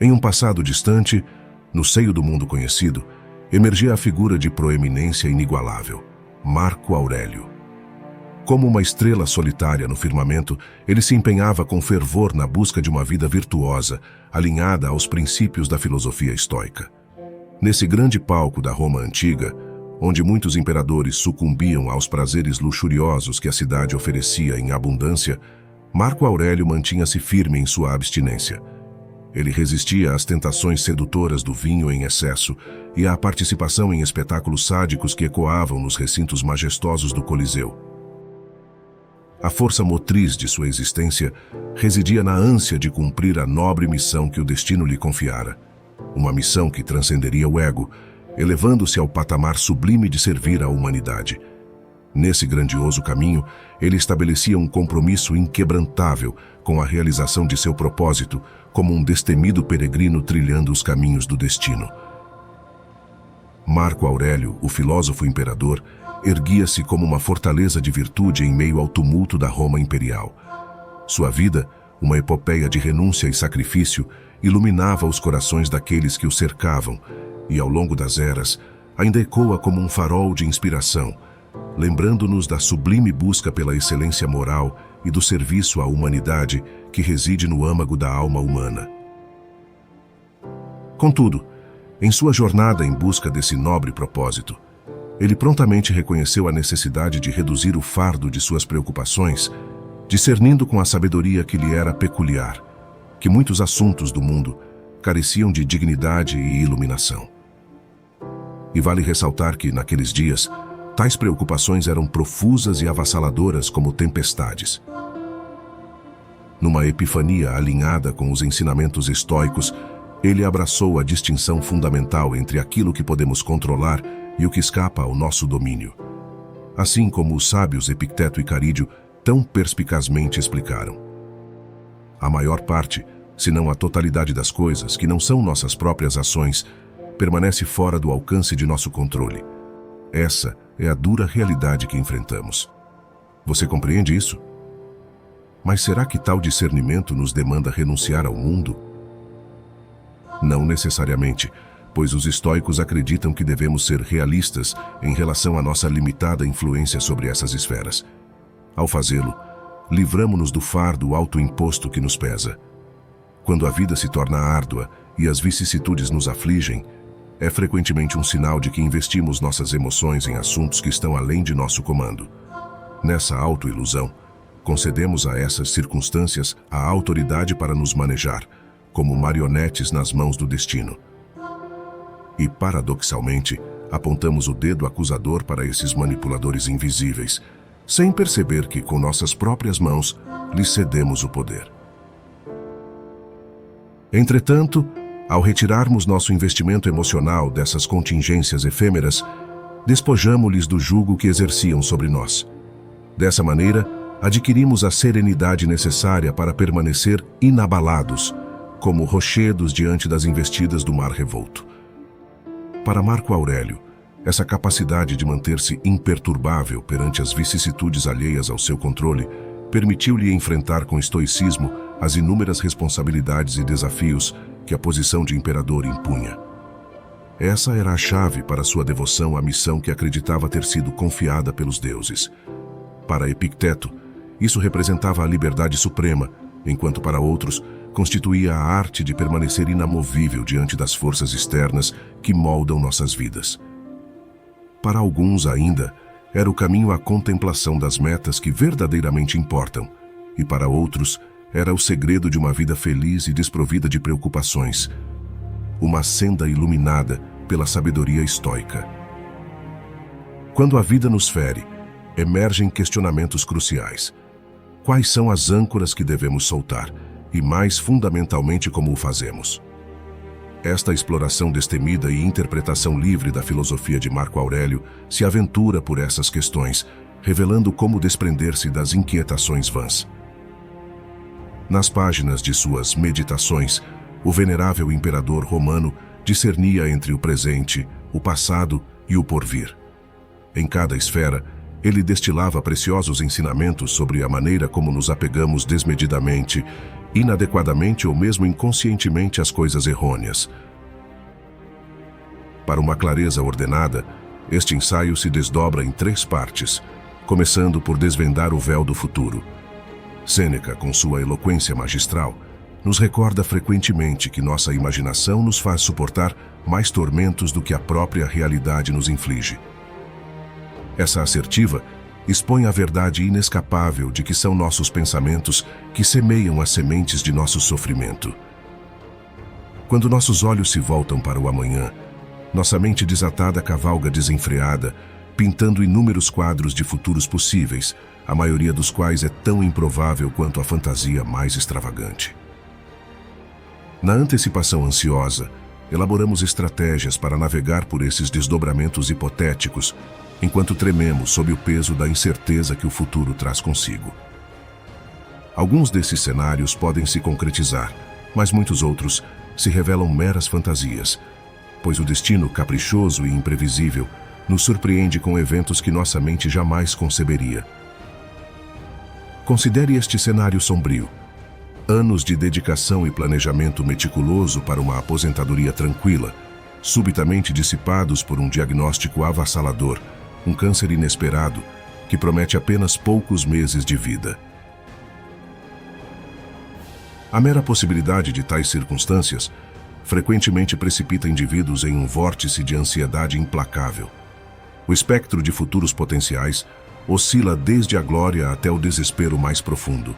Em um passado distante, no seio do mundo conhecido, emergia a figura de proeminência inigualável, Marco Aurélio. Como uma estrela solitária no firmamento, ele se empenhava com fervor na busca de uma vida virtuosa, alinhada aos princípios da filosofia estoica. Nesse grande palco da Roma antiga, onde muitos imperadores sucumbiam aos prazeres luxuriosos que a cidade oferecia em abundância, Marco Aurélio mantinha-se firme em sua abstinência. Ele resistia às tentações sedutoras do vinho em excesso e à participação em espetáculos sádicos que ecoavam nos recintos majestosos do Coliseu. A força motriz de sua existência residia na ânsia de cumprir a nobre missão que o destino lhe confiara. Uma missão que transcenderia o ego, elevando-se ao patamar sublime de servir à humanidade. Nesse grandioso caminho, ele estabelecia um compromisso inquebrantável com a realização de seu propósito, como um destemido peregrino trilhando os caminhos do destino. Marco Aurélio, o filósofo imperador, erguia-se como uma fortaleza de virtude em meio ao tumulto da Roma imperial. Sua vida, uma epopeia de renúncia e sacrifício, iluminava os corações daqueles que o cercavam e, ao longo das eras, ainda ecoa como um farol de inspiração, lembrando-nos da sublime busca pela excelência moral e do serviço à humanidade que reside no âmago da alma humana. Contudo, em sua jornada em busca desse nobre propósito, ele prontamente reconheceu a necessidade de reduzir o fardo de suas preocupações, discernindo com a sabedoria que lhe era peculiar, que muitos assuntos do mundo careciam de dignidade e iluminação. E vale ressaltar que, naqueles dias, tais preocupações eram profusas e avassaladoras como tempestades. Numa epifania alinhada com os ensinamentos estoicos, ele abraçou a distinção fundamental entre aquilo que podemos controlar e o que escapa ao nosso domínio. Assim como os sábios Epicteto e Carídio tão perspicazmente explicaram. A maior parte, se não a totalidade das coisas, que não são nossas próprias ações, permanece fora do alcance de nosso controle. Essa é a dura realidade que enfrentamos. Você compreende isso? Mas será que tal discernimento nos demanda renunciar ao mundo? Não necessariamente, pois os estoicos acreditam que devemos ser realistas em relação à nossa limitada influência sobre essas esferas. Ao fazê-lo, livramo-nos do fardo autoimposto que nos pesa. Quando a vida se torna árdua e as vicissitudes nos afligem, é frequentemente um sinal de que investimos nossas emoções em assuntos que estão além de nosso comando. Nessa autoilusão, concedemos a essas circunstâncias a autoridade para nos manejar, como marionetes nas mãos do destino. E, paradoxalmente, apontamos o dedo acusador para esses manipuladores invisíveis, sem perceber que, com nossas próprias mãos, lhes cedemos o poder. Entretanto, ao retirarmos nosso investimento emocional dessas contingências efêmeras, despojamo-lhes do jugo que exerciam sobre nós. Dessa maneira, adquirimos a serenidade necessária para permanecer inabalados, como rochedos diante das investidas do mar revolto. Para Marco Aurélio, essa capacidade de manter-se imperturbável perante as vicissitudes alheias ao seu controle permitiu-lhe enfrentar com estoicismo as inúmeras responsabilidades e desafios que a posição de imperador impunha. Essa era a chave para sua devoção à missão que acreditava ter sido confiada pelos deuses. Para Epicteto, isso representava a liberdade suprema, enquanto para outros constituía a arte de permanecer inamovível diante das forças externas que moldam nossas vidas. Para alguns ainda, era o caminho à contemplação das metas que verdadeiramente importam, e para outros, era o segredo de uma vida feliz e desprovida de preocupações, uma senda iluminada pela sabedoria estoica. Quando a vida nos fere, emergem questionamentos cruciais. Quais são as âncoras que devemos soltar? E mais fundamentalmente, como o fazemos? Esta exploração destemida e interpretação livre da filosofia de Marco Aurélio se aventura por essas questões, revelando como desprender-se das inquietações vãs. Nas páginas de suas Meditações, o venerável imperador romano discernia entre o presente, o passado e o porvir. Em cada esfera, ele destilava preciosos ensinamentos sobre a maneira como nos apegamos desmedidamente inadequadamente ou mesmo inconscientemente as coisas errôneas. Para uma clareza ordenada, este ensaio se desdobra em 3 partes, começando por desvendar o véu do futuro. Sêneca, com sua eloquência magistral, nos recorda frequentemente que nossa imaginação nos faz suportar mais tormentos do que a própria realidade nos inflige. Essa assertiva expõe a verdade inescapável de que são nossos pensamentos que semeiam as sementes de nosso sofrimento. Quando nossos olhos se voltam para o amanhã, nossa mente desatada cavalga desenfreada, pintando inúmeros quadros de futuros possíveis, a maioria dos quais é tão improvável quanto a fantasia mais extravagante. Na antecipação ansiosa, elaboramos estratégias para navegar por esses desdobramentos hipotéticos, enquanto trememos sob o peso da incerteza que o futuro traz consigo. Alguns desses cenários podem se concretizar, mas muitos outros se revelam meras fantasias, pois o destino caprichoso e imprevisível nos surpreende com eventos que nossa mente jamais conceberia. Considere este cenário sombrio. Anos de dedicação e planejamento meticuloso para uma aposentadoria tranquila, subitamente dissipados por um diagnóstico avassalador, um câncer inesperado, que promete apenas poucos meses de vida. A mera possibilidade de tais circunstâncias frequentemente precipita indivíduos em um vórtice de ansiedade implacável. O espectro de futuros potenciais oscila desde a glória até o desespero mais profundo.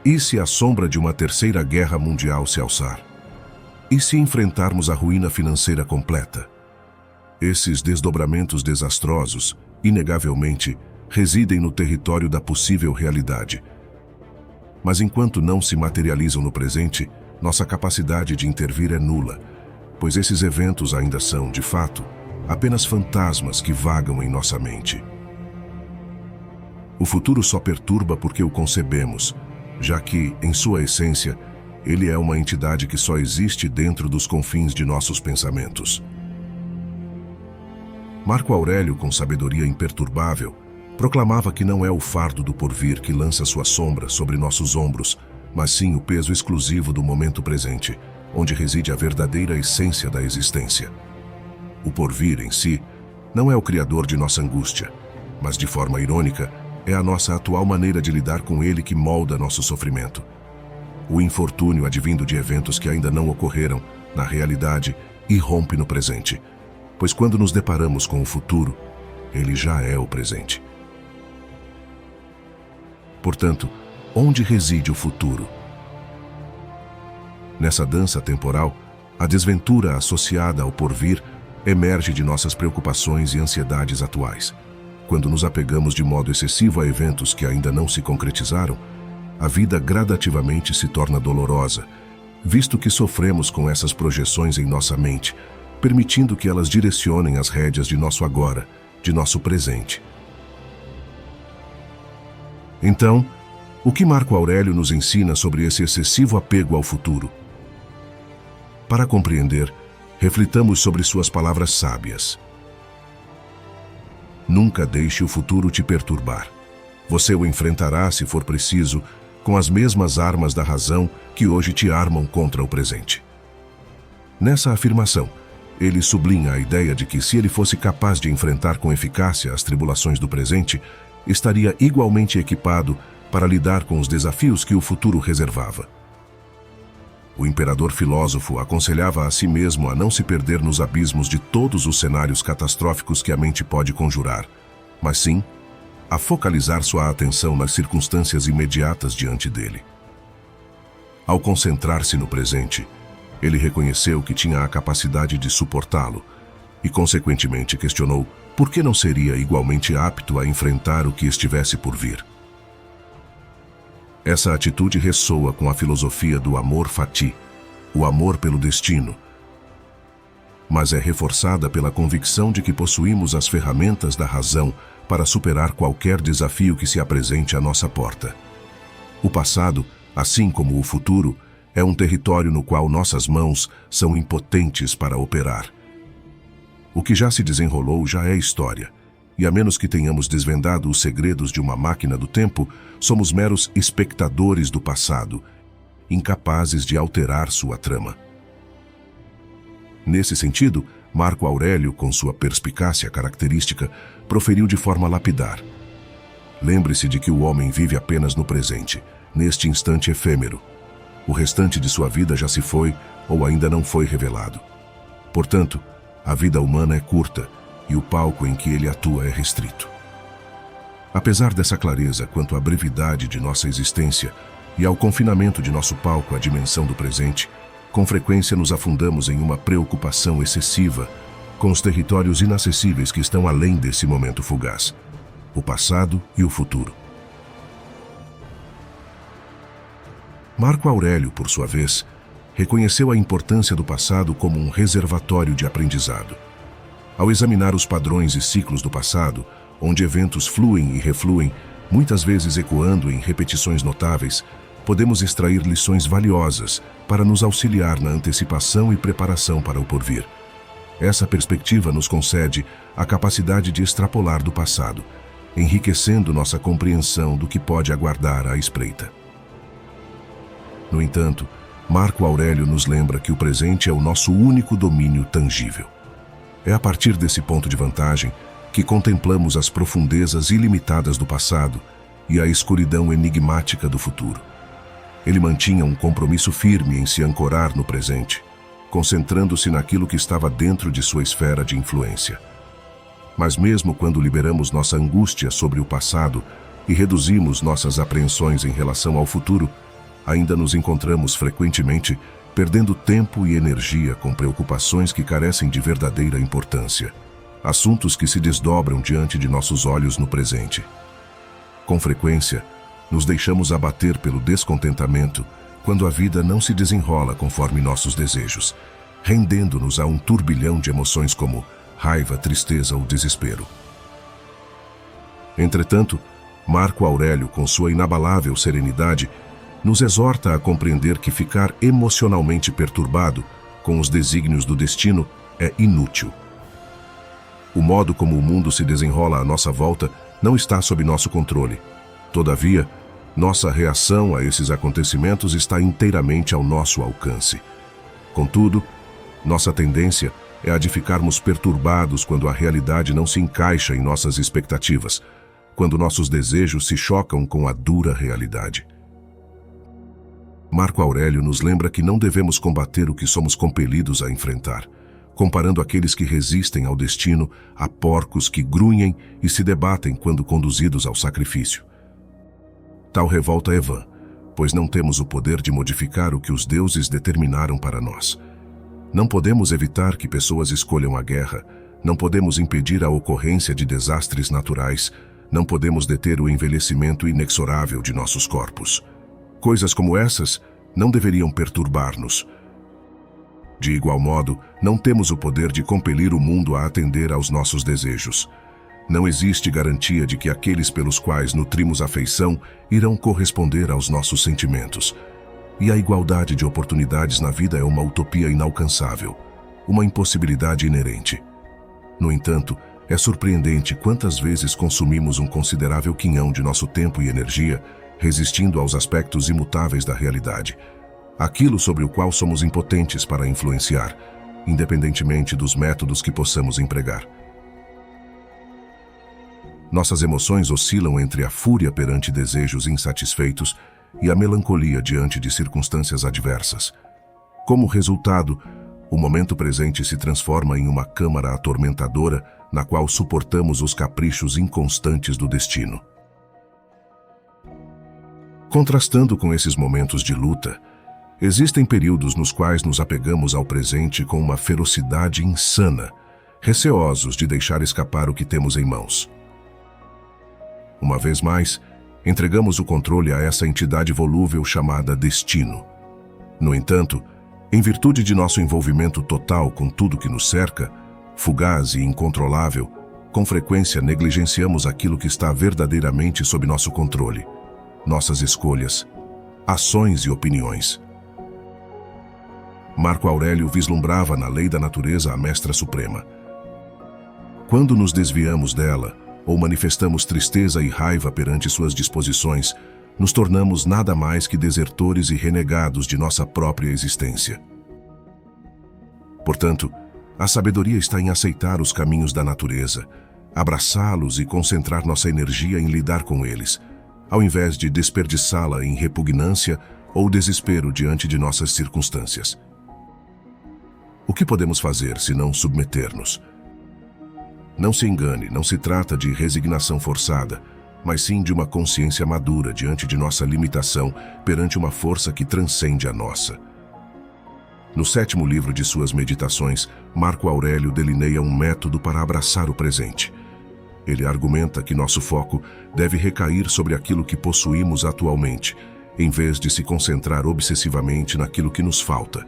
E se a sombra de uma terceira guerra mundial se alçar? E se enfrentarmos a ruína financeira completa? Esses desdobramentos desastrosos, inegavelmente, residem no território da possível realidade. Mas enquanto não se materializam no presente, nossa capacidade de intervir é nula, pois esses eventos ainda são, de fato, apenas fantasmas que vagam em nossa mente. O futuro só perturba porque o concebemos, já que, em sua essência, ele é uma entidade que só existe dentro dos confins de nossos pensamentos. Marco Aurélio, com sabedoria imperturbável, proclamava que não é o fardo do porvir que lança sua sombra sobre nossos ombros, mas sim o peso exclusivo do momento presente, onde reside a verdadeira essência da existência. O porvir, em si, não é o criador de nossa angústia, mas, de forma irônica, é a nossa atual maneira de lidar com ele que molda nosso sofrimento. O infortúnio advindo de eventos que ainda não ocorreram, na realidade, irrompe no presente, pois quando nos deparamos com o futuro, ele já é o presente. Portanto, onde reside o futuro? Nessa dança temporal, a desventura associada ao porvir emerge de nossas preocupações e ansiedades atuais. Quando nos apegamos de modo excessivo a eventos que ainda não se concretizaram, a vida gradativamente se torna dolorosa, visto que sofremos com essas projeções em nossa mente, permitindo que elas direcionem as rédeas de nosso agora, de nosso presente. Então, o que Marco Aurélio nos ensina sobre esse excessivo apego ao futuro? Para compreender, reflitamos sobre suas palavras sábias. Nunca deixe o futuro te perturbar. Você o enfrentará, se for preciso, com as mesmas armas da razão que hoje te armam contra o presente. Nessa afirmação, ele sublinha a ideia de que, se ele fosse capaz de enfrentar com eficácia as tribulações do presente, estaria igualmente equipado para lidar com os desafios que o futuro reservava. O imperador filósofo aconselhava a si mesmo a não se perder nos abismos de todos os cenários catastróficos que a mente pode conjurar, mas sim a focalizar sua atenção nas circunstâncias imediatas diante dele. Ao concentrar-se no presente, ele reconheceu que tinha a capacidade de suportá-lo e, consequentemente, questionou por que não seria igualmente apto a enfrentar o que estivesse por vir. Essa atitude ressoa com a filosofia do amor fati, o amor pelo destino, mas é reforçada pela convicção de que possuímos as ferramentas da razão para superar qualquer desafio que se apresente à nossa porta. O passado, assim como o futuro, é um território no qual nossas mãos são impotentes para operar. O que já se desenrolou já é história, e a menos que tenhamos desvendado os segredos de uma máquina do tempo, somos meros espectadores do passado, incapazes de alterar sua trama. Nesse sentido, Marco Aurélio, com sua perspicácia característica, proferiu de forma lapidar: lembre-se de que o homem vive apenas no presente, neste instante efêmero. O restante de sua vida já se foi ou ainda não foi revelado. Portanto, a vida humana é curta e o palco em que ele atua é restrito. Apesar dessa clareza quanto à brevidade de nossa existência e ao confinamento de nosso palco à dimensão do presente, com frequência nos afundamos em uma preocupação excessiva com os territórios inacessíveis que estão além desse momento fugaz, o passado e o futuro. Marco Aurélio, por sua vez, reconheceu a importância do passado como um reservatório de aprendizado. Ao examinar os padrões e ciclos do passado, onde eventos fluem e refluem, muitas vezes ecoando em repetições notáveis, podemos extrair lições valiosas para nos auxiliar na antecipação e preparação para o porvir. Essa perspectiva nos concede a capacidade de extrapolar do passado, enriquecendo nossa compreensão do que pode aguardar à espreita. No entanto, Marco Aurélio nos lembra que o presente é o nosso único domínio tangível. É a partir desse ponto de vantagem que contemplamos as profundezas ilimitadas do passado e a escuridão enigmática do futuro. Ele mantinha um compromisso firme em se ancorar no presente, concentrando-se naquilo que estava dentro de sua esfera de influência. Mas mesmo quando liberamos nossa angústia sobre o passado e reduzimos nossas apreensões em relação ao futuro, ainda nos encontramos frequentemente perdendo tempo e energia com preocupações que carecem de verdadeira importância, assuntos que se desdobram diante de nossos olhos no presente. Com frequência, nos deixamos abater pelo descontentamento quando a vida não se desenrola conforme nossos desejos, rendendo-nos a um turbilhão de emoções como raiva, tristeza ou desespero. Entretanto, Marco Aurélio, com sua inabalável serenidade, nos exorta a compreender que ficar emocionalmente perturbado com os desígnios do destino é inútil. O modo como o mundo se desenrola à nossa volta não está sob nosso controle. Todavia, nossa reação a esses acontecimentos está inteiramente ao nosso alcance. Contudo, nossa tendência é a de ficarmos perturbados quando a realidade não se encaixa em nossas expectativas, quando nossos desejos se chocam com a dura realidade. Marco Aurélio nos lembra que não devemos combater o que somos compelidos a enfrentar, comparando aqueles que resistem ao destino a porcos que grunhem e se debatem quando conduzidos ao sacrifício. Tal revolta é vã, pois não temos o poder de modificar o que os deuses determinaram para nós. Não podemos evitar que pessoas escolham a guerra, não podemos impedir a ocorrência de desastres naturais, não podemos deter o envelhecimento inexorável de nossos corpos. Coisas como essas não deveriam perturbar-nos. De igual modo, não temos o poder de compelir o mundo a atender aos nossos desejos. Não existe garantia de que aqueles pelos quais nutrimos afeição irão corresponder aos nossos sentimentos. E a igualdade de oportunidades na vida é uma utopia inalcançável, uma impossibilidade inerente. No entanto, é surpreendente quantas vezes consumimos um considerável quinhão de nosso tempo e energia resistindo aos aspectos imutáveis da realidade, aquilo sobre o qual somos impotentes para influenciar, independentemente dos métodos que possamos empregar. Nossas emoções oscilam entre a fúria perante desejos insatisfeitos e a melancolia diante de circunstâncias adversas. Como resultado, o momento presente se transforma em uma câmara atormentadora na qual suportamos os caprichos inconstantes do destino. Contrastando com esses momentos de luta, existem períodos nos quais nos apegamos ao presente com uma ferocidade insana, receosos de deixar escapar o que temos em mãos. Uma vez mais, entregamos o controle a essa entidade volúvel chamada destino. No entanto, em virtude de nosso envolvimento total com tudo que nos cerca, fugaz e incontrolável, com frequência negligenciamos aquilo que está verdadeiramente sob nosso controle: nossas escolhas, ações e opiniões. Marco Aurélio vislumbrava na lei da natureza a mestra suprema. Quando nos desviamos dela, ou manifestamos tristeza e raiva perante suas disposições, nos tornamos nada mais que desertores e renegados de nossa própria existência. Portanto, a sabedoria está em aceitar os caminhos da natureza, abraçá-los e concentrar nossa energia em lidar com eles, ao invés de desperdiçá-la em repugnância ou desespero diante de nossas circunstâncias. O que podemos fazer se não submeter-nos? Não se engane, não se trata de resignação forçada, mas sim de uma consciência madura diante de nossa limitação perante uma força que transcende a nossa. No 7º livro de suas Meditações, Marco Aurélio delineia um método para abraçar o presente. Ele argumenta que nosso foco deve recair sobre aquilo que possuímos atualmente, em vez de se concentrar obsessivamente naquilo que nos falta.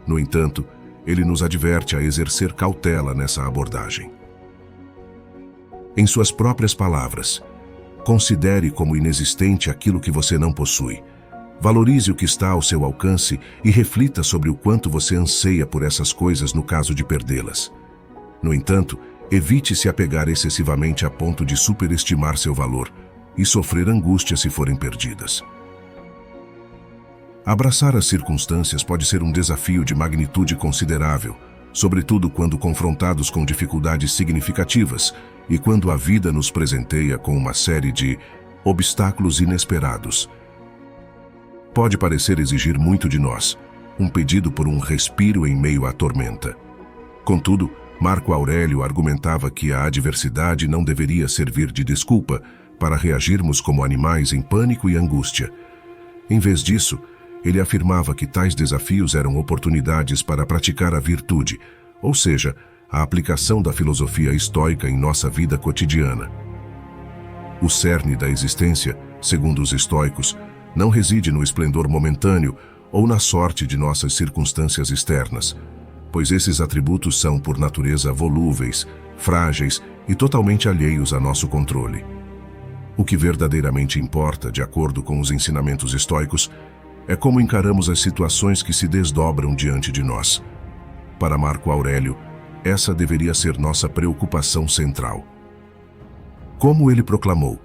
No entanto, ele nos adverte a exercer cautela nessa abordagem. Em suas próprias palavras, considere como inexistente aquilo que você não possui. Valorize o que está ao seu alcance e reflita sobre o quanto você anseia por essas coisas no caso de perdê-las. No entanto, evite se apegar excessivamente a ponto de superestimar seu valor e sofrer angústia se forem perdidas. Abraçar as circunstâncias pode ser um desafio de magnitude considerável, sobretudo quando confrontados com dificuldades significativas e quando a vida nos presenteia com uma série de obstáculos inesperados. Pode parecer exigir muito de nós, um pedido por um respiro em meio à tormenta. Contudo, Marco Aurélio argumentava que a adversidade não deveria servir de desculpa para reagirmos como animais em pânico e angústia. Em vez disso, ele afirmava que tais desafios eram oportunidades para praticar a virtude, ou seja, a aplicação da filosofia estoica em nossa vida cotidiana. O cerne da existência, segundo os estoicos, não reside no esplendor momentâneo ou na sorte de nossas circunstâncias externas, pois esses atributos são, por natureza, volúveis, frágeis e totalmente alheios a nosso controle. O que verdadeiramente importa, de acordo com os ensinamentos estoicos, é como encaramos as situações que se desdobram diante de nós. Para Marco Aurélio, essa deveria ser nossa preocupação central. Como ele proclamou: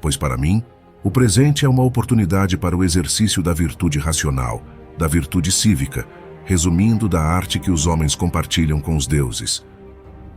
"Pois para mim, o presente é uma oportunidade para o exercício da virtude racional, da virtude cívica, resumindo da arte que os homens compartilham com os deuses.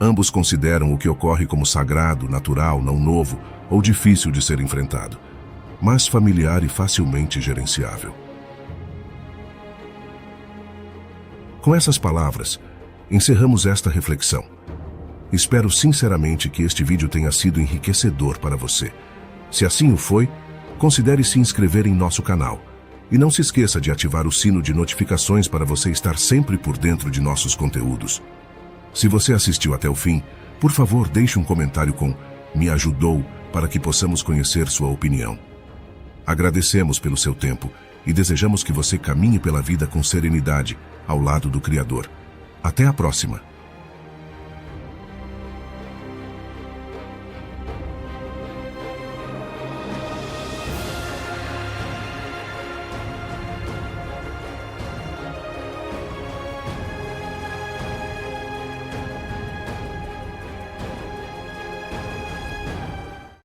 Ambos consideram o que ocorre como sagrado, natural, não novo ou difícil de ser enfrentado, mas familiar e facilmente gerenciável." Com essas palavras, encerramos esta reflexão. Espero sinceramente que este vídeo tenha sido enriquecedor para você. Se assim o foi, considere se inscrever em nosso canal. E não se esqueça de ativar o sino de notificações para você estar sempre por dentro de nossos conteúdos. Se você assistiu até o fim, por favor deixe um comentário com "me ajudou" para que possamos conhecer sua opinião. Agradecemos pelo seu tempo e desejamos que você caminhe pela vida com serenidade, ao lado do Criador. Até a próxima!